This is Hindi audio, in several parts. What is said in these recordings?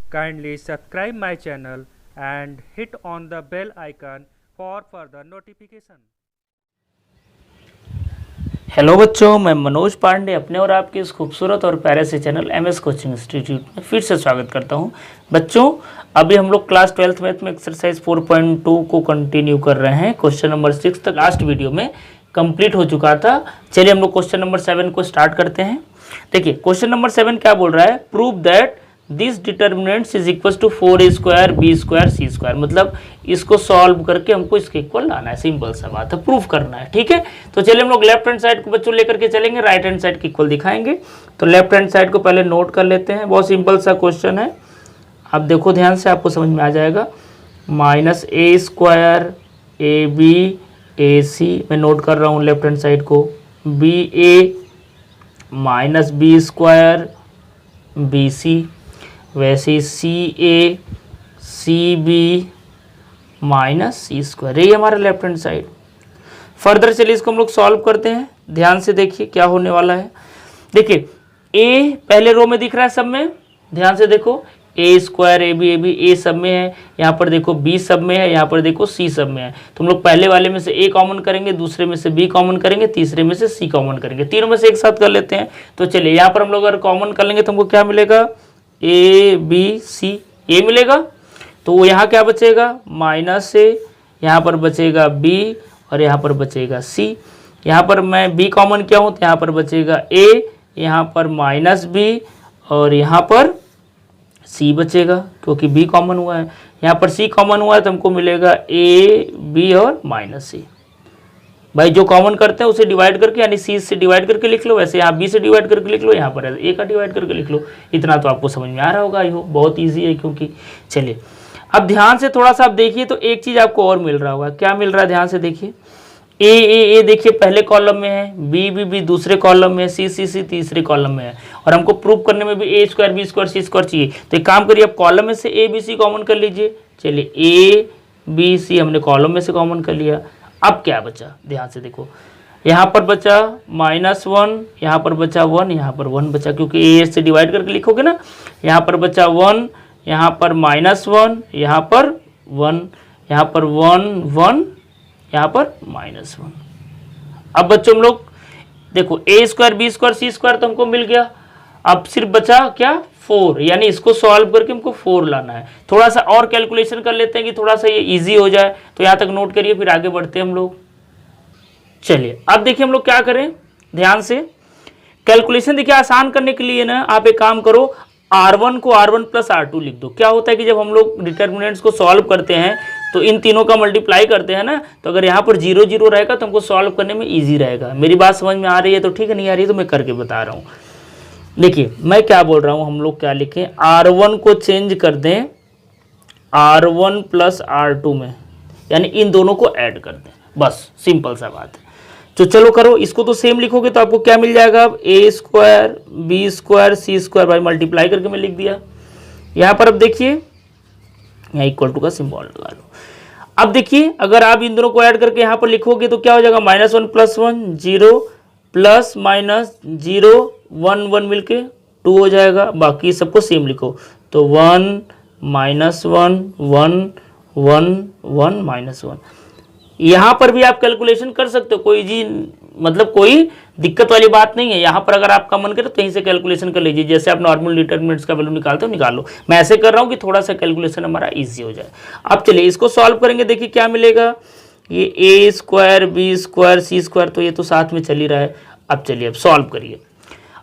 Kindly subscribe my channel and hit on the bell icon for further notification. Hello बच्चों, मैं मनोज पांडे अपने और आपके इस खूबसूरत और प्यारे से चैनल एमएस कोचिंग इंस्टीट्यूट में फिर से स्वागत करता हूं। बच्चों, अभी हम लोग क्लास 12th मैथ में एक्सरसाइज 4.2 को कंटिन्यू कर रहे हैं। क्वेश्चन नंबर 6 तक लास्ट वीडियो में कंप्लीट हो चुका था। चलिए हम लोग क्वेश्चन नंबर 7 को स्टार्ट करते हैं। देखिए क्वेश्चन नंबर 7 क्या बोल रहा है, prove that this determinants is equal to 4a square B square C square. मतलब इसको सॉल्व करके हमको इसके इक्वल लाना है। सिंपल सा बात है, प्रूफ करना है। ठीक है, तो चलिए हम लोग लेफ्ट हैंड साइड को बच्चों लेकर के चलेंगे, राइट हैंड साइड के इक्वल दिखाएंगे। तो लेफ्ट हैंड साइड को पहले नोट कर लेते हैं। बहुत सिंपल सा क्वेश्चन है, आप देखो ध्यान से, आपको समझ में आ जाएगा। Minus A square A B A C, मैं नोट कर रहा हूँ लेफ्ट हैंड साइड को, B A minus B square B C, वैसे C A C B minus C square, यही हमारा लेफ्ट हैंड साइड। फर्दर चलिए इसको हम लोग सॉल्व करते हैं। ध्यान से देखिए क्या होने वाला है। देखिए ए पहले रो में दिख रहा है सब में, ध्यान से देखो, ए स्क्वायर ए बी ए सब में है, यहाँ पर देखो बी सब में है, यहाँ पर देखो सी सब में है। तो हम लोग पहले वाले में से ए कॉमन करेंगे, दूसरे में से बी कॉमन करेंगे, तीसरे में से सी कॉमन करेंगे, तीनों में से एक साथ कर लेते हैं। तो चलिए यहाँ पर हम लोग अगर कॉमन कर लेंगे तो हमको क्या मिलेगा, ए बी सी, ए मिलेगा। तो यहाँ क्या बचेगा, माइनस ए, यहाँ पर बचेगा बी और यहाँ पर बचेगा सी। यहाँ पर मैं बी कॉमन किया हूँ तो यहाँ पर बचेगा ए, यहाँ पर माइनस बी और यहाँ पर सी बचेगा क्योंकि बी कॉमन हुआ है। यहाँ पर सी कॉमन हुआ है तो हमको मिलेगा ए बी और माइनस सी। भाई जो कॉमन करते हैं उसे डिवाइड करके, यानी सी से डिवाइड करके लिख लो, वैसे यहाँ बी से डिवाइड करके लिख लो, यहाँ पर ए का डिवाइड करके लिख लो। इतना तो आपको समझ में आ रहा होगा, यो बहुत इजी है क्योंकि। चलिए अब ध्यान से थोड़ा सा आप देखिए तो एक चीज़ आपको और मिल रहा होगा। क्या मिल रहा है, ध्यान से देखिए। ए देखिए पहले कॉलम में है, बी दूसरे कॉलम में है, सी तीसरे कॉलम में है, और हमको प्रूव करने में भी ए square B square C square चाहिए। तो एक काम करिए, आप कॉलम में से ए बी सी कॉमन कर लीजिए। चलिए ए बी सी हमने कॉलम में से कॉमन कर लिया। अब क्या बचा, ध्यान से देखो, यहाँ पर बचा -1, यहाँ पर बचा 1, यहाँ पर 1 बचा, क्योंकि ए से डिवाइड करके लिखोगे ना। यहाँ पर बचा 1, यहाँ पर -1, यहाँ पर 1, यहाँ पर 1 1, यहाँ पर -1। अब बच्चों हम लोग देखो ए square B square C square तो हमको मिल गया। अब सिर्फ बचा क्या, 4, यानी इसको सॉल्व करके हमको 4 लाना है। थोड़ा सा और कैलकुलेशन कर लेते हैं कि थोड़ा सा ये इजी हो जाए। तो यहाँ तक नोट करिए, फिर आगे बढ़ते हैं हम लोग। चलिए अब देखिए हम लोग क्या करें, ध्यान से कैलकुलेशन देखिए आसान करने के लिए ना आप एक काम करो, R1 को R1 प्लस R2 लिख दो। क्या होता है कि जब हम लोग डिटर्मिनेंट्स को सॉल्व करते हैं तो इन तीनों का मल्टीप्लाई करते हैं ना, तो अगर यहाँ पर 0 0 रहेगा तो हमको सॉल्व करने में इजी रहेगा। मेरी बात समझ में आ रही है तो ठीक है, नहीं आ रही है तो मैं करके बता रहा हूँ। देखिए मैं क्या बोल रहा हूँ, हम लोग क्या लिखें, R1 को चेंज कर दें R1 प्लस R2 में, यानी इन दोनों को ऐड कर दें, बस सिंपल सा बात है। तो चलो करो, इसको तो सेम लिखोगे तो आपको क्या मिल जाएगा, अब ए square B square C square, भाई मल्टीप्लाई करके मैं लिख दिया। यहाँ पर अब देखिए, यहाँ इक्वल टू का सिंबल लगा लो। अब देखिए अगर आप इन दोनों को ऐड करके यहाँ पर लिखोगे तो क्या हो जाएगा, -1 + 1 0 प्लस माइनस 0 1 1 मिलके 2 हो जाएगा। बाकी सबको सेम लिखो, तो 1 -1 1 1 1 -1। यहाँ पर भी आप कैलकुलेशन कर सकते हो, कोई जी मतलब कोई दिक्कत वाली बात नहीं है। यहाँ पर अगर आपका मन करे तो यहीं से कैलकुलेशन कर लीजिए, जैसे आप नॉर्मल डिटर्मिनेंट्स का वैल्यू निकालते हो निकालो। मैं ऐसे कर रहा हूँ कि थोड़ा सा कैलकुलेशन हमारा इजी हो जाए। अब चलिए इसको सॉल्व करेंगे, देखिए क्या मिलेगा, ये ए square B square C square, तो ये तो साथ में चल ही रहा है। अब चलिए अब सॉल्व करिए।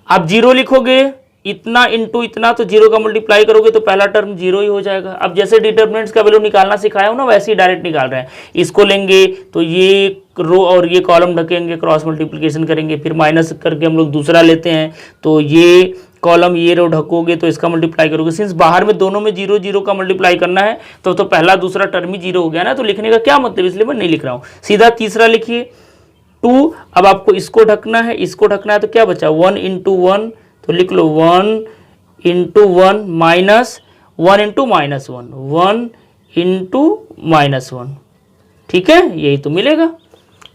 आप 0 लिखोगे, इतना इंटू इतना, तो 0 का मल्टीप्लाई करोगे तो पहला टर्म 0 ही हो जाएगा। अब जैसे डिटर्मिनेंट्स का वैल्यू निकालना सिखाया हूं ना, वैसे ही डायरेक्ट निकाल रहे हैं। इसको लेंगे तो ये रो और ये कॉलम ढकेंगे, क्रॉस मल्टीप्लिकेशन करेंगे, फिर माइनस करके हम लोग दूसरा लेते हैं, तो ये कॉलम ये रो ढकोगे तो इसका मल्टीप्लाई करोगे। सिंस बाहर में दोनों में 0 0 का मल्टीप्लाई करना है तो पहला दूसरा टर्म ही 0 हो गया ना, तो लिखने का क्या मतलब, इसलिए मैं नहीं लिख रहा हूँ। सीधा तीसरा लिखिए 2। अब आपको इसको ढकना है, इसको ढकना है, तो क्या बचा 1 × 1, तो लिख लो 1 × 1 माइनस 1 × -1 1 × -1, ठीक है, यही तो मिलेगा।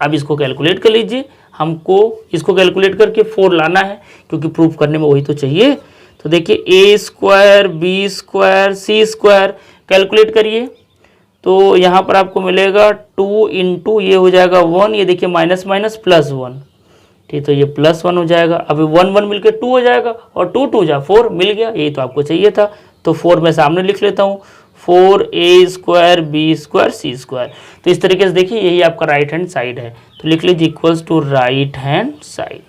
अब इसको कैलकुलेट कर लीजिए, हमको इसको कैलकुलेट करके 4 लाना है क्योंकि प्रूफ करने में वही तो चाहिए। तो देखिए ए square B square C square calculate करिए तो यहाँ पर आपको मिलेगा 2 इंटू ये हो जाएगा 1, ये देखिए माइनस माइनस प्लस 1, ठीक, तो ये प्लस 1 हो जाएगा। अब 1 1 मिलकर 2 हो जाएगा और 2 2 जा 4 मिल गया, यही तो आपको चाहिए था। तो 4 मैं सामने लिख लेता हूँ, 4a square B square C square. तो इस तरीके से देखिए यही आपका राइट हैंड साइड है, तो लिख लीजिए equals to right hand side.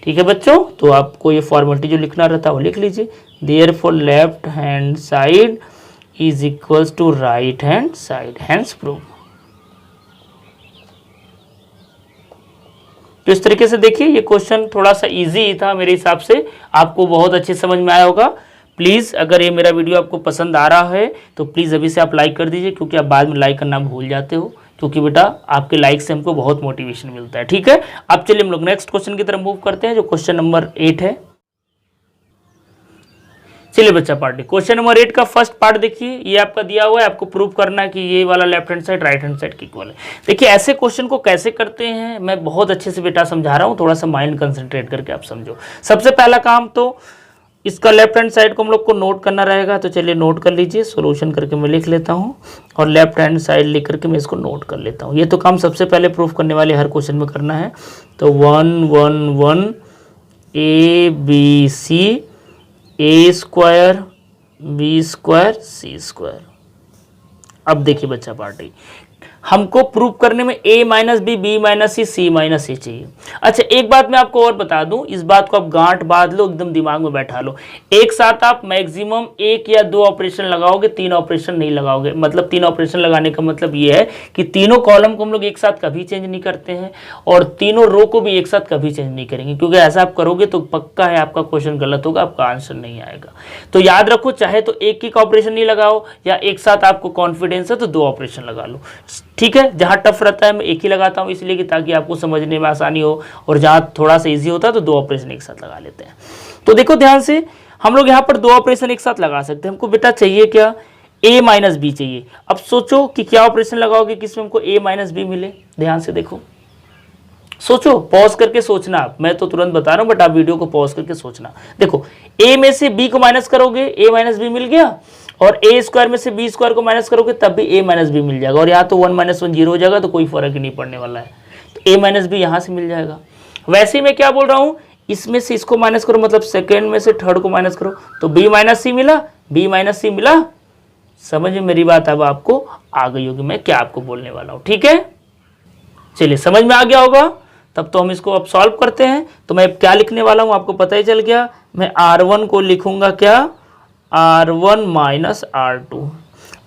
ठीक है बच्चों, तो आपको ये फॉर्मेलिटी जो लिखना रहता है वो लिख लीजिए, therefore left hand side is equals to right hand side, hence prove. तो इस तरीके से देखिए ये क्वेश्चन थोड़ा सा इजी था मेरे हिसाब से, आपको बहुत अच्छे समझ में आया होगा। प्लीज़ अगर ये मेरा वीडियो आपको पसंद आ रहा है तो प्लीज़ अभी से आप लाइक कर दीजिए, क्योंकि आप बाद में लाइक करना भूल जाते हो, क्योंकि बेटा आपके लाइक से हमको बहुत मोटिवेशन मिलता है। ठीक है, अब चलिए हम लोग नेक्स्ट क्वेश्चन की तरफ मूव करते हैं, जो क्वेश्चन नंबर 8 है। चलिए बच्चा पार्ट, क्वेश्चन नंबर 8 का फर्स्ट पार्ट देखिए, ये आपका दिया हुआ है, आपको प्रूव करना है कि ये वाला left hand side right hand side की इक्वल है। देखिए ऐसे क्वेश्चन को कैसे करते हैं मैं बहुत अच्छे से बेटा समझा रहा हूँ, थोड़ा सा माइंड कंसंट्रेट करके आप समझो। सबसे पहला काम तो इसका लेफ्ट हैंड साइड को हम लोग को नोट करना रहेगा, तो चलिए नोट कर लीजिए, सोल्यूशन करके मैं लिख लेता हूँ और लेफ्ट हैंड साइड लिख करके मैं इसको नोट कर लेता हूँ। ये तो काम सबसे पहले प्रूफ करने वाले हर क्वेश्चन में करना है। तो 1 1 1 A B C A square B square C square. अब देखिए बच्चा पार्टी, हमको प्रूव करने में a minus B minus C minus C चाहिए। अच्छा एक बात मैं आपको और बता दूं, इस बात को आप गांठ बांध लो, एकदम दिमाग में बैठा लो। एक साथ आप मैक्सिमम 1 या 2 ऑपरेशन लगाओगे, 3 ऑपरेशन नहीं लगाओगे। मतलब 3 ऑपरेशन लगाने का मतलब ये है कि तीनों कॉलम को हम लोग एक साथ कभी चेंज नहीं करते हैं और तीनों रो को भी एक साथ कभी चेंज नहीं करेंगे, क्योंकि ऐसा आप करोगे तो पक्का है आपका क्वेश्चन गलत होगा, आपका आंसर नहीं आएगा। तो याद रखो, चाहे तो एक ऑपरेशन नहीं लगाओ या एक साथ आपको कॉन्फिडेंस है तो 2 ऑपरेशन लगा लो। ठीक है, जहां टफ रहता है मैं एक ही लगाता हूं, इसलिए कि ताकि आपको समझने में आसानी हो, और जहां थोड़ा सा इजी होता है तो 2 ऑपरेशन एक साथ लगा लेते हैं। तो देखो ध्यान से, हम लोग यहां पर 2 ऑपरेशन एक साथ लगा सकते हैं। हमको बेटा चाहिए क्या, a माइनस बी चाहिए। अब सोचो कि क्या ऑपरेशन लगाओगे किसमें हमको a माइनस बी मिले। ध्यान से देखो, सोचो, पॉज करके सोचना आप, मैं तो तुरंत बता रहा हूं बट आप वीडियो को पॉज करके सोचना। देखो a में से b को माइनस करोगे, a माइनस बी मिल गया, और a स्क्वायर में से b स्क्वायर को माइनस करोगे तब भी a माइनस बी मिल जाएगा, और यहाँ तो 1 माइनस 1 0 हो जाएगा, तो कोई फर्क ही नहीं पड़ने वाला है। तो a माइनस बी यहाँ से मिल जाएगा। वैसे ही मैं क्या बोल रहा हूँ, इसमें से इसको माइनस करो, मतलब सेकेंड में से थर्ड को माइनस करो, तो b माइनस सी मिला, b माइनस सी मिला। समझ में मेरी बात अब आपको आ गई होगी मैं क्या आपको बोलने वाला हूँ। ठीक है, चलिए समझ में आ गया होगा, तब तो हम इसको अब सॉल्व करते हैं। तो मैं क्या लिखने वाला हूँ आपको पता ही चल गया, मैं r1 को लिखूंगा क्या, r1 माइनस r2,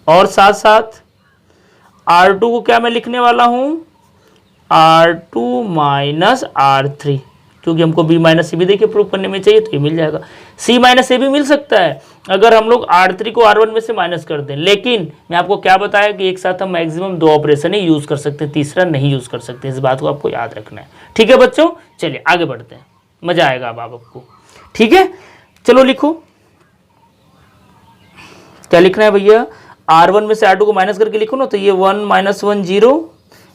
और साथ साथ r2 को क्या मैं लिखने वाला हूँ, r2 माइनस r3, क्योंकि हमको b माइनस सी भी देखिए प्रूव करने में चाहिए, तो ये मिल जाएगा। c माइनस ए भी मिल सकता है अगर हम लोग r3 को r1 में से माइनस कर दें, लेकिन मैं आपको क्या बताया कि एक साथ हम मैक्सिमम 2 ऑपरेशन ही यूज कर सकते हैं, तीसरा नहीं यूज कर सकते। इस बात को आपको याद रखना है। ठीक है बच्चों, चलिए आगे बढ़ते हैं, मजा आएगा अब आपको। ठीक है, चलो लिखो, क्या लिखना है भैया, r1 में से r2 को माइनस करके लिखो ना, तो ये 1 माइनस 1 0,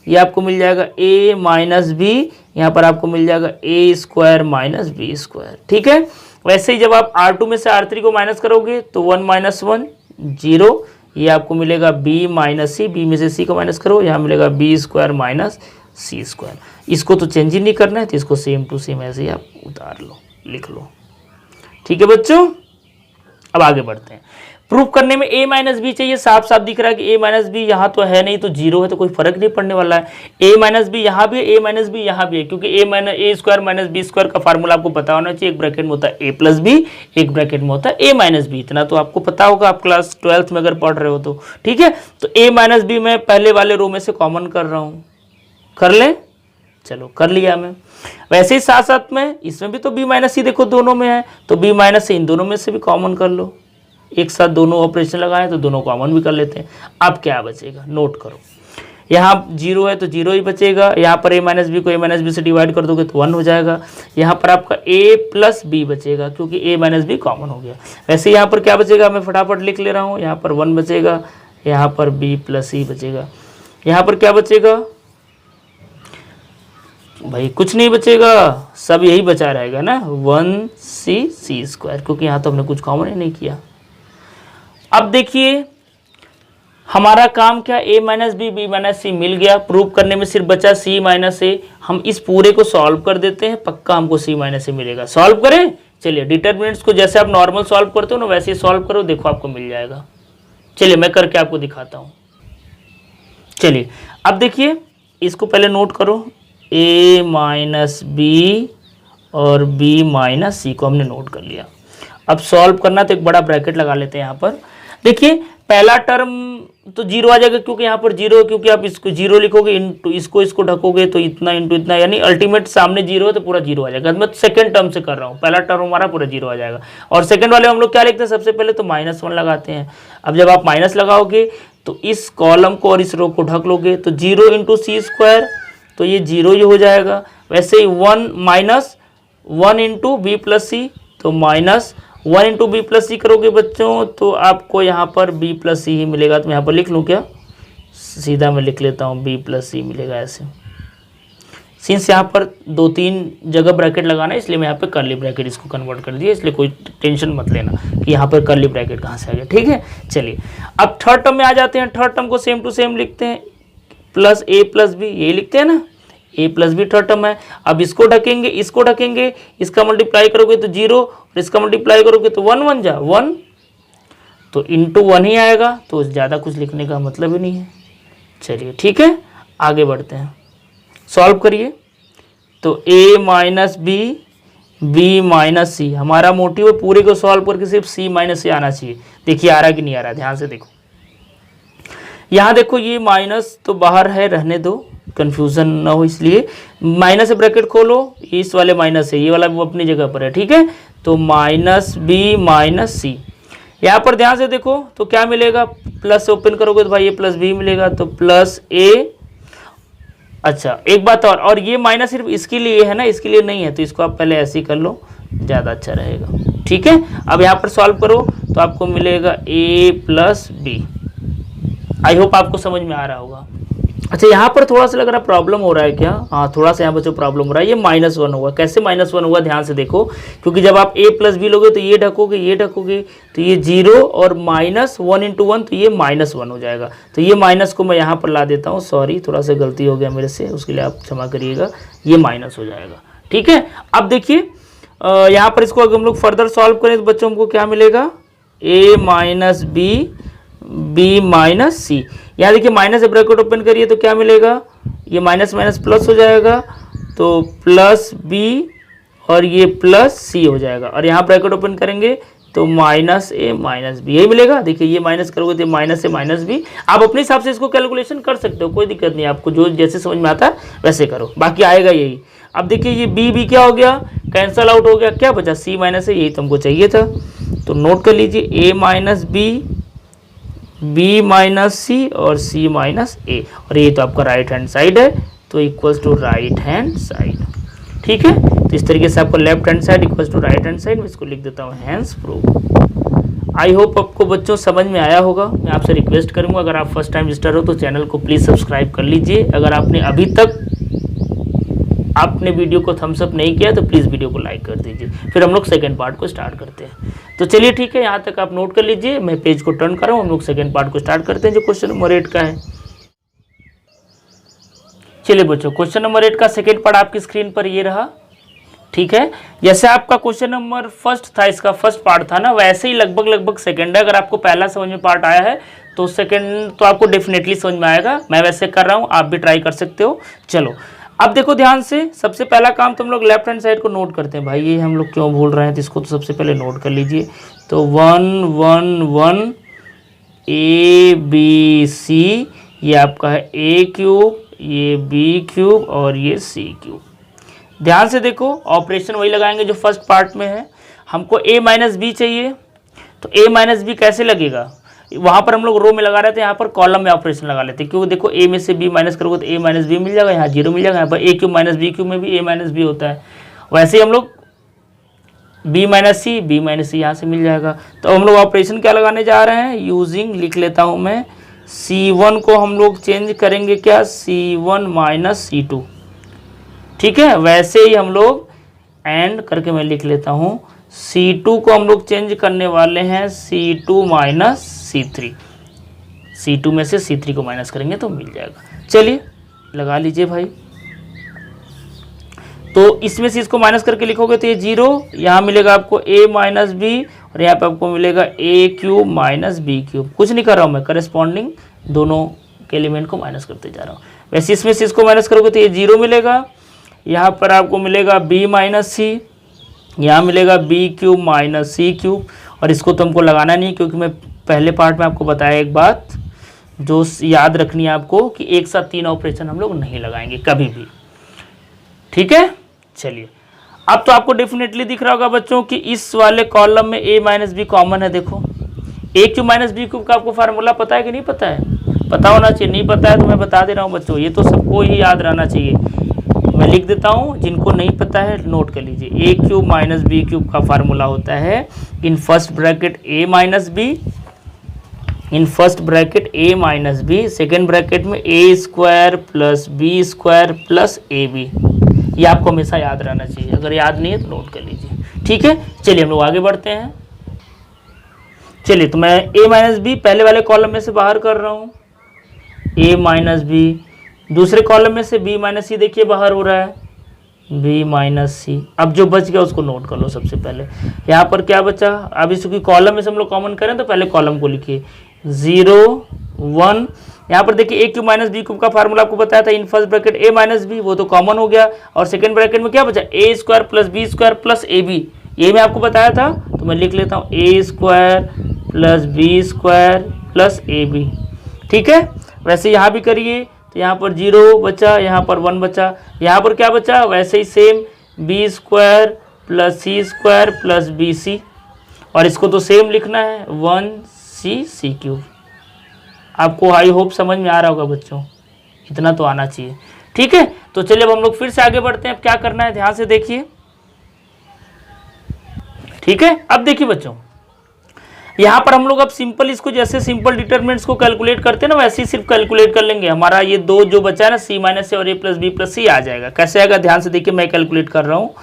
ये आपको मिल जाएगा a माइनस बी, यहाँ पर आपको मिल जाएगा a square minus B square. ठीक है, वैसे ही जब आप r2 में से r3 को माइनस करोगे तो 1 माइनस 1 0, ये आपको मिलेगा b माइनस सी, b में से c को माइनस करो, यहाँ मिलेगा b square minus C square. इसको तो चेंज ही नहीं करना है, तो इसको सेम टू सेम ऐसे ही आप उतार लो, लिख लो। ठीक है बच्चों, अब आगे बढ़ते हैं। प्रूफ करने में a माइनस बी चाहिए, साफ साफ दिख रहा है कि a माइनस बी यहाँ तो है नहीं, तो 0 है, तो कोई फर्क नहीं पड़ने वाला है। a माइनस बी यहाँ भी है, a माइनस बी यहाँ भी है, क्योंकि a square minus B square का फार्मूला आपको पता होना चाहिए। एक ब्रैकेट में होता है a प्लस बी, एक ब्रैकेट में होता है a माइनस बी, इतना तो आपको पता होगा, आप क्लास 12th में अगर पढ़ रहे हो तो। ठीक है, तो a माइनस बी मैं पहले वाले रो में से कॉमन कर रहा हूँ, कर लें, चलो कर लिया मैं। वैसे ही साथ साथ में इसमें भी तो b माइनस सी देखो दोनों में है, तो b माइनस सी इन दोनों में से भी कॉमन कर लो। एक साथ दोनों ऑपरेशन लगाएं तो दोनों कॉमन भी कर लेते हैं। अब क्या बचेगा, नोट करो, यहाँ 0 है तो 0 ही बचेगा, यहाँ पर a माइनस बी को a माइनस बी से डिवाइड कर दोगे तो 1 हो जाएगा, यहाँ पर आपका a प्लस बी बचेगा, क्योंकि a माइनस बी कॉमन हो गया। वैसे यहाँ पर क्या बचेगा, मैं फटाफट लिख ले रहा हूँ, यहाँ पर 1 बचेगा, यहाँ पर b प्लस सी बचेगा, यहाँ पर क्या बचेगा, भाई कुछ नहीं बचेगा, सब यही बचा रहेगा ना, 1c² क्योंकि यहाँ तो हमने कुछ कॉमन ही नहीं किया। अब देखिए हमारा काम क्या, a minus B B minus C मिल गया, प्रूव करने में सिर्फ बचा c माइनस ए। हम इस पूरे को सॉल्व कर देते हैं, पक्का हमको c माइनस ए मिलेगा। सॉल्व करें, चलिए डिटर्मिनेंट्स को जैसे आप नॉर्मल सॉल्व करते हो ना वैसे ही सॉल्व करो, देखो आपको मिल जाएगा। चलिए मैं करके आपको दिखाता हूँ। चलिए अब देखिए इसको पहले नोट करो, a माइनस बी और b माइनस सी को हमने नोट कर लिया। अब सॉल्व करना तो एक बड़ा ब्रैकेट लगा लेते हैं यहाँ पर। देखिए पहला टर्म तो जीरो आ जाएगा क्योंकि यहाँ पर जीरो है, क्योंकि आप इसको जीरो लिखोगे इंटू इसको ढकोगे तो इतना इंटू इतना, यानी अल्टीमेट सामने जीरो है तो पूरा जीरो आ जाएगा। मैं सेकंड टर्म से कर रहा हूँ, पहला टर्म हमारा पूरा जीरो आ जाएगा। और सेकंड वाले हम लोग क्या लिखते हैं, सबसे पहले तो -1 लगाते हैं। अब जब आप माइनस लगाओगे तो इस कॉलम को और इस रो को ढक लोगे तो 0 × c², तो ये 0 ही हो जाएगा। वैसे ही 1 × b + c, तो -1 × b + c करोगे बच्चों तो आपको यहाँ पर b + c ही मिलेगा। तो मैं यहाँ पर लिख लूँ क्या, सीधा मैं लिख लेता हूँ b + c मिलेगा ऐसे। सिंस यहाँ पर 2-3 जगह ब्रैकेट लगाना है इसलिए मैं यहाँ पे कर्ली ब्रैकेट इसको कन्वर्ट कर दिया, इसलिए कोई टेंशन मत लेना कि यहाँ पर कर्ली ब्रैकेट कहाँ से आ गया, ठीक है। चलिए अब थर्ड टर्म में आ जाते हैं। थर्ड टर्म को सेम टू सेम लिखते हैं, +a + b, ये लिखते हैं ना, a + b थर्ड टर्म है। अब इसको ढकेंगे, इसको ढकेंगे, इसका मल्टीप्लाई करोगे तो 0 और इसका मल्टीप्लाई करोगे तो 1 1 जा 1, तो इंटू 1 ही आएगा, तो ज़्यादा कुछ लिखने का मतलब ही नहीं है। चलिए ठीक है, आगे बढ़ते हैं, सॉल्व करिए। तो a minus B b minus C, हमारा मोटिव है पूरे को सॉल्व करके सिर्फ c माइनस से आना चाहिए। देखिए आ रहा कि नहीं आ रहा, ध्यान से देखो। यहाँ देखो ये माइनस तो बाहर है, रहने दो, कंफ्यूजन ना हो इसलिए। माइनस से ब्रैकेट खोलो, इस वाले माइनस है, ये वाला वो अपनी जगह पर है, ठीक है। तो -b माइनस सी, यहाँ पर ध्यान से देखो तो क्या मिलेगा, प्लस से ओपन करोगे तो भाई ये +b मिलेगा, तो +a। अच्छा एक बात और ये माइनस सिर्फ इसके लिए है ना, इसके लिए नहीं है, तो इसको आप पहले ऐसे ही कर लो, ज़्यादा अच्छा रहेगा, ठीक है। अब यहाँ पर सॉल्व करो तो आपको मिलेगा a + b। आई होप आपको समझ में आ रहा होगा। अच्छा यहाँ पर थोड़ा सा लग रहा प्रॉब्लम हो रहा है क्या, हाँ थोड़ा सा यहाँ बच्चों प्रॉब्लम हो रहा है। ये -1 होगा, कैसे -1 होगा ध्यान से देखो, क्योंकि जब आप a + b लोगे तो ये ढकोगे तो ये 0 और -1 × 1 तो ये -1 हो जाएगा। तो ये माइनस को मैं यहाँ पर ला देता हूँ, सॉरी थोड़ा सा गलती हो गया मेरे से, उसके लिए आप क्षमा करिएगा, ये माइनस हो जाएगा, ठीक है। अब देखिए यहाँ पर इसको अगर हम लोग फर्दर सॉल्व करें तो बच्चों हमको क्या मिलेगा, a minus B b minus C. यहाँ देखिए माइनस से ब्रैकेट ओपन करिए तो क्या मिलेगा, ये माइनस माइनस प्लस हो जाएगा, तो +b और ये +c हो जाएगा। और यहाँ ब्रैकेट ओपन करेंगे तो -a माइनस b, यही मिलेगा। देखिए ये माइनस करोगे तो -a माइनस b। आप अपने हिसाब से इसको कैलकुलेशन कर सकते हो, कोई दिक्कत नहीं, आपको जो जैसे समझ में आता है वैसे करो, बाकी आएगा यही। अब देखिए ये b क्या हो गया, कैंसल आउट हो गया, क्या बचा c माइनस a, यही तुमको चाहिए था। तो नोट कर लीजिए a minus b b minus C और c माइनस ए, और ये तो आपका राइट हैंड साइड है, तो equals to right hand side, ठीक है। तो इस तरीके से आपको left hand side equals to right hand side, मैं इसको लिख देता हूँ हैंस प्रूव। आई होप आपको बच्चों समझ में आया होगा। मैं आपसे रिक्वेस्ट करूँगा अगर आप फर्स्ट टाइम विजिटर हो तो चैनल को प्लीज़ सब्सक्राइब कर लीजिए। अगर आपने अभी तक आपने वीडियो को थम्स अप नहीं किया तो प्लीज़ वीडियो को लाइक कर दीजिए। फिर हम लोग सेकंड पार्ट को स्टार्ट करते हैं। तो चलिए ठीक है, यहाँ तक आप नोट कर लीजिए, मैं पेज को टर्न कर रहा हूँ, हम लोग सेकंड पार्ट को स्टार्ट करते हैं जो क्वेश्चन नंबर 8 का है। चलिए बच्चों क्वेश्चन नंबर 8 का सेकंड पार्ट आपकी स्क्रीन पर ये रहा, ठीक है। जैसे आपका क्वेश्चन नंबर फर्स्ट था, इसका फर्स्ट पार्ट था ना, वैसे ही लगभग सेकंड है। अगर आपको पहला समझ में पार्ट आया है तो सेकंड तो आपको डेफिनेटली समझ में आएगा। मैं वैसे कर रहा हूँ, आप भी ट्राई कर सकते हो। चलो अब देखो ध्यान से, सबसे पहला काम तो हम लोग लेफ्ट हैंड साइड को नोट करते हैं। भाई ये हम लोग क्यों भूल रहे हैं, तो इसको तो सबसे पहले नोट कर लीजिए। तो 1 1 1 a b c, ये आपका है a³, ये b³ और ये c³। ध्यान से देखो, ऑपरेशन वही लगाएंगे जो फर्स्ट पार्ट में है। हमको a माइनस बी चाहिए, तो a माइनस बी कैसे लगेगा, वहाँ पर हम लोग रो में लगा रहे थे, यहाँ पर कॉलम में ऑपरेशन लगा लेते हैं, क्योंकि देखो a में से b माइनस करोगे तो a माइनस बी मिल जाएगा, यहाँ 0 मिल जाएगा, यहाँ पर a³ माइनस b³ में भी a माइनस बी होता है। वैसे ही हम लोग b माइनस सी यहाँ से मिल जाएगा। तो हम लोग ऑपरेशन क्या लगाने जा रहे हैं, यूजिंग, लिख लेता हूँ मैं, c1 को हम लोग चेंज करेंगे क्या, c1 माइनस c2। ठीक है, वैसे ही हम लोग एंड करके मैं लिख लेता हूँ, C2 को हम लोग चेंज करने वाले हैं C2 माइनस C3, C2 में से C3 को माइनस करेंगे तो मिल जाएगा। चलिए लगा लीजिए भाई। तो इसमें से इसको माइनस करके लिखोगे तो ये 0, यहाँ मिलेगा आपको a माइनस बी और यहाँ पे आपको मिलेगा a cube minus B cube. कुछ नहीं कर रहा हूँ मैं, करस्पॉन्डिंग दोनों के एलिमेंट को माइनस करते जा रहा हूँ। वैसे इसमें से इसको माइनस करोगे तो ये 0 मिलेगा, यहाँ पर आपको मिलेगा b माइनस सी, यहाँ मिलेगा b क्यूब माइनस सी क्यूब। और इसको तो हमको लगाना नहीं, क्योंकि मैं पहले पार्ट में आपको बताया एक बात जो याद रखनी है आपको कि एक साथ 3 ऑपरेशन हम लोग नहीं लगाएंगे कभी भी, ठीक है। चलिए अब तो आपको डेफिनेटली दिख रहा होगा बच्चों कि इस वाले कॉलम में a माइनस बी कॉमन है। देखो a cube minus B cube का आपको फार्मूला पता है कि नहीं पता है? पता होना चाहिए, नहीं पता है तो मैं बता दे रहा हूँ बच्चों, ये तो सबको ही याद रहना चाहिए। मैं लिख देता हूँ, जिनको नहीं पता है नोट कर लीजिए। a cube minus B cube का फार्मूला होता है in first bracket a minus B, in first bracket a minus B, second bracket में a square plus B square plus A B. ये आपको हमेशा याद रहना चाहिए, अगर याद नहीं है तो नोट कर लीजिए, ठीक है। चलिए हम लोग आगे बढ़ते हैं। चलिए तो मैं a माइनस बी पहले वाले कॉलम में से बाहर कर रहा हूँ, a माइनस बी, दूसरे कॉलम में से b माइनस सी देखिए बाहर हो रहा है, b माइनस सी। अब जो बच गया उसको नोट कर लो सबसे पहले। यहाँ पर क्या बचा, अब इसकी कॉलम में से हम लोग कॉमन करें तो पहले कॉलम को लिखिए 0 1। यहाँ पर देखिए a cube minus B cube का फार्मूला आपको बताया था in first bracket a minus B, वो तो कॉमन हो गया। और सेकंड ब्रैकेट में क्या बचा, a square plus B square plus A B, ये मैं आपको बताया था तो मैं लिख लेता हूँ a square plus B square plus A B, ठीक है। वैसे यहाँ भी करिए तो यहाँ पर 0 बचा, यहाँ पर 1 बचा, यहाँ पर क्या बचा, वैसे ही same B square plus C square plus B सी, और इसको तो सेम लिखना है 1c सी क्यूब। आपको आई होप समझ में आ रहा होगा बच्चों, इतना तो आना चाहिए, ठीक है। तो चलिए अब हम लोग फिर से आगे बढ़ते हैं। अब क्या करना है ध्यान से देखिए, ठीक है। अब देखिए बच्चों, यहाँ पर हम लोग अब सिंपल इसको जैसे सिंपल डिटरमिनेंट्स को कैलकुलेट करते हैं ना, वैसे ही सिर्फ कैलकुलेट कर लेंगे। हमारा ये दो जो बचा है ना, सी माइनस से और ए प्लस बी प्लस सी आ जाएगा। कैसे आएगा ध्यान से देखिए, मैं कैलकुलेट कर रहा हूँ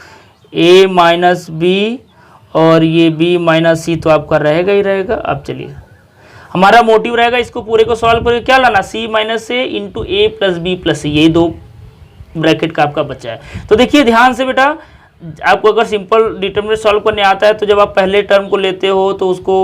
a माइनस बी और ये b माइनस सी तो आपका रहेगा ही रहेगा। अब चलिए हमारा मोटिव रहेगा इसको पूरे को सॉल्व करके क्या लाना, c माइनस से इंटू ए प्लस बी प्लस सी, ये दो ब्रैकेट का आपका बचा है। तो देखिए ध्यान से बेटा, आपको अगर सिंपल डिटरमिनेंट सॉल्व करने आता है तो जब आप पहले टर्म को लेते हो तो उसको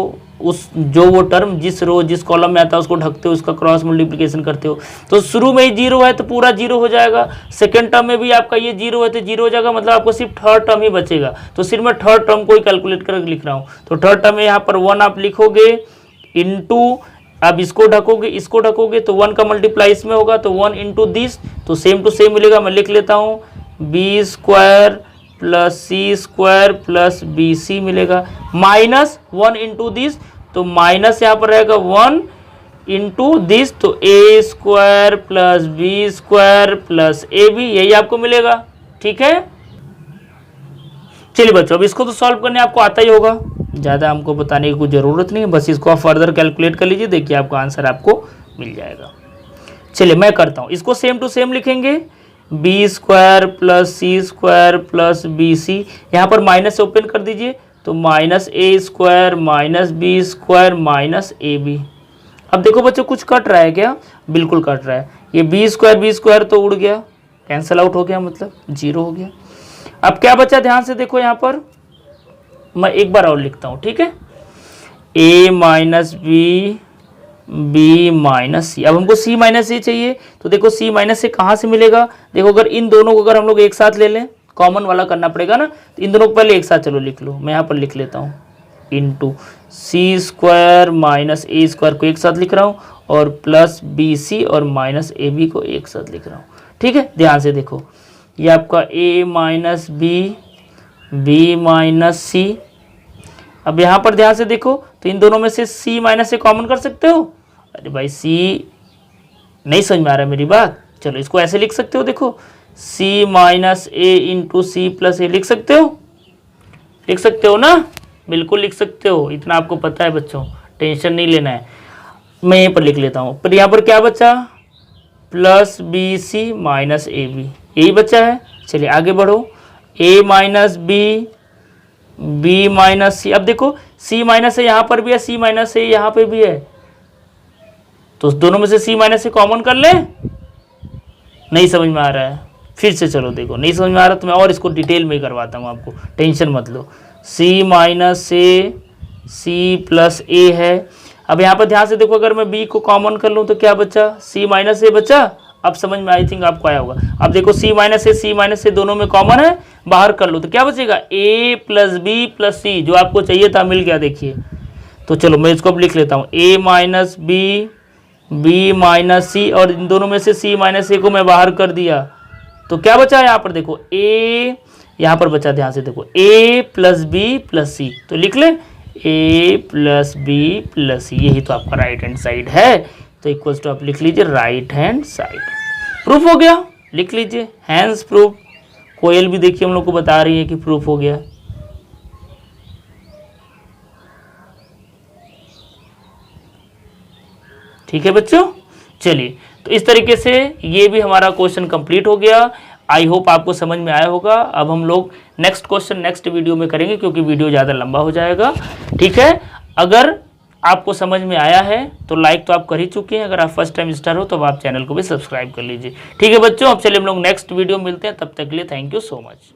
उस जो वो टर्म जिस रो जिस कॉलम में आता है उसको ढकते हो, उसका क्रॉस मल्टीप्लिकेशन करते हो। तो शुरू में ही 0 है तो पूरा 0 हो जाएगा, सेकंड टर्म में भी आपका ये 0 है तो 0 हो जाएगा, मतलब आपको सिर्फ थर्ड टर्म ही बचेगा। तो सिर्फ मैं थर्ड टर्म को ही कैलकुलेट कर लिख रहा हूँ। तो थर्ड टर्म में यहाँ पर 1 आप लिखोगे इंटू, अब इसको ढकोगे तो 1 का मल्टीप्लाई इसमें होगा तो 1 इंटू दिस, तो सेम टू सेम मिलेगा। मैं लिख लेता हूँ B square plus C square plus B C मिलेगा, माइनस 1 इंटू दिस, तो माइनस यहाँ पर रहेगा 1 इंटू दिस, तो A square plus B square plus A B, यही आपको मिलेगा, ठीक है। चलिए बच्चों, अब इसको तो सॉल्व करने आपको आता ही होगा, ज़्यादा हमको बताने की कोई ज़रूरत नहीं है, बस इसको आप फर्दर कैलकुलेट कर लीजिए, देखिए आपका आंसर आपको मिल जाएगा। चलिए मैं करता हूँ, इसको सेम टू सेम लिखेंगे B square plus C square plus B C, यहाँ पर माइनस से ओपन कर दीजिए तो minus A square minus B square minus A B. अब देखो बच्चों कुछ कट रहा है क्या, बिल्कुल कट रहा है, ये बी स्क्वायर तो उड़ गया, कैंसिल आउट हो गया, मतलब 0 हो गया। अब क्या बचा ध्यान से देखो, यहाँ पर मैं एक बार और लिखता हूँ, ठीक है, a minus B minus C. अब हमको c माइनस सी चाहिए, तो देखो c माइनस से कहाँ से मिलेगा, देखो अगर इन दोनों को अगर हम लोग एक साथ ले लें, कॉमन वाला करना पड़ेगा ना, तो इन दोनों को पहले एक साथ चलो लिख लो, मैं यहाँ पर लिख लेता हूँ into C square minus A square को एक साथ लिख रहा हूँ और प्लस बी सी और माइनस ए बी को एक साथ लिख रहा हूँ, ठीक है। ध्यान से देखो, ये आपका a minus B minus C. अब यहाँ पर ध्यान से देखो, तो इन दोनों में से c माइनस से कॉमन कर सकते हो। अरे भाई c नहीं समझ में आ रहा है मेरी बात, चलो इसको ऐसे लिख सकते हो, देखो c माइनस ए इंटू सी प्लस ए, लिख सकते हो ना, बिल्कुल लिख सकते हो, इतना आपको पता है बच्चों, टेंशन नहीं लेना है। मैं यहीं पर लिख लेता हूँ, पर यहाँ पर क्या बचा, plus B C minus A B, यही बचा है। चलिए आगे बढ़ो, a minus B, b minus C. अब देखो c माइनस ए यहाँ पर भी है, c माइनस ए यहाँ पे भी है, तो दोनों में से c माइनस ए कॉमन कर ले। नहीं समझ में आ रहा है, फिर से चलो देखो, नहीं समझ में आ रहा तो मैं और इसको डिटेल में करवाता हूँ आपको, टेंशन मत लो। c माइनस ए, सी प्लस ए है। अब यहाँ पर ध्यान से देखो, अगर मैं b को कॉमन कर लूँ तो क्या बचा, c माइनस ए बचा। अब समझ में आई थिंक आपको आया होगा। अब देखो c माइनस ए दोनों में कॉमन है, बाहर कर लो तो क्या बचेगा, a प्लस बी प्लस सी, जो आपको चाहिए था मिल गया। देखिए तो चलो मैं इसको अब लिख लेता हूँ, a minus B, b minus C, और इन दोनों में से c माइनस ए को मैं बाहर कर दिया तो क्या बचा यहाँ पर देखो, a यहाँ पर बचा, ध्यान से देखो, a प्लस बी प्लस सी, तो लिख ले a प्लस बी प्लस सी, यही तो आपका राइट हैंड साइड है। तो इक्वल्स टू आप लिख लीजिए राइट हैंड साइड। प्रूफ हो गया, लिख लीजिए हैंस प्रूफ। कोयल भी देखिए हम लोग को बता रही है कि प्रूफ हो गया। ठीक है बच्चों, चलिए तो इस तरीके से ये भी हमारा क्वेश्चन कंप्लीट हो गया। आई होप आपको समझ में आया होगा। अब हम लोग नेक्स्ट क्वेश्चन नेक्स्ट वीडियो में करेंगे, क्योंकि वीडियो ज़्यादा लंबा हो जाएगा। ठीक है, अगर आपको समझ में आया है तो लाइक तो आप कर ही चुके हैं, अगर आप फर्स्ट टाइम स्टार हो तो आप चैनल को भी सब्सक्राइब कर लीजिए। ठीक है बच्चों, अब चलिए हम लोग नेक्स्ट वीडियो मिलते हैं, तब तक के लिए थैंक यू सो मच।